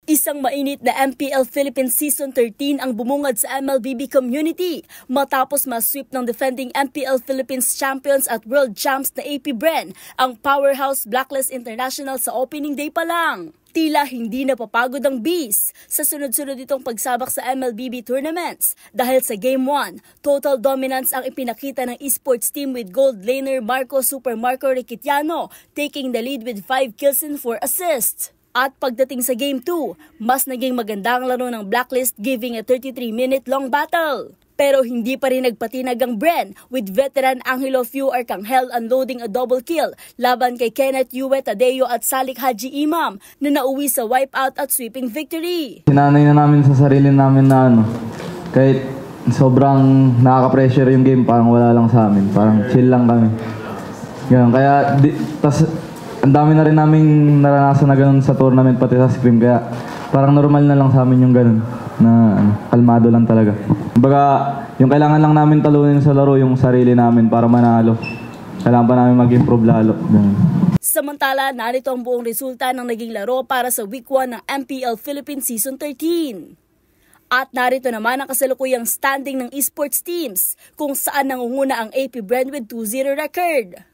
Isang mainit na MPL Philippines Season 13 ang bumungad sa MLBB community matapos ma-sweep ng defending MPL Philippines champions at world champs na AP Bren ang powerhouse Blacklist International sa opening day pa lang. Tila hindi napapagod ang Bees sa sunod-sunod itong pagsabak sa MLBB tournaments dahil sa Game 1, total dominance ang ipinakita ng esports team with gold laner Marco Super Marco Riquitiano taking the lead with 5 kills and 4 assists. At pagdating sa Game 2, mas naging maganda ang laro ng Blacklist giving a 33-minute long battle. Pero hindi pa rin nagpatinag ang Bren with veteran Angelo Few Arcangel unloading a double kill laban kay Kenneth Yue Tadeo at Salik Haji Imam na nauwi sa wipeout at sweeping victory. Sinanay na namin sa sarili namin na kahit sobrang nakaka-pressure yung game, parang wala lang sa amin, parang chill lang kami. Ganun, kaya ang dami na rin namin naranasan na ganun sa tournament pati sa scrim, kaya parang normal na lang sa amin yung ganun na kalmado lang talaga. Kumbaga, yung kailangan lang namin talunin sa laro yung sarili namin para manalo. Kailangan pa namin mag-improve lalo. Ganun. Samantala, narito ang buong resulta ng naging laro para sa Week 1 ng MPL Philippines Season 13. At narito naman ang kasalukuyang standing ng esports teams kung saan nangunguna ang AP Bren with 2-0 record.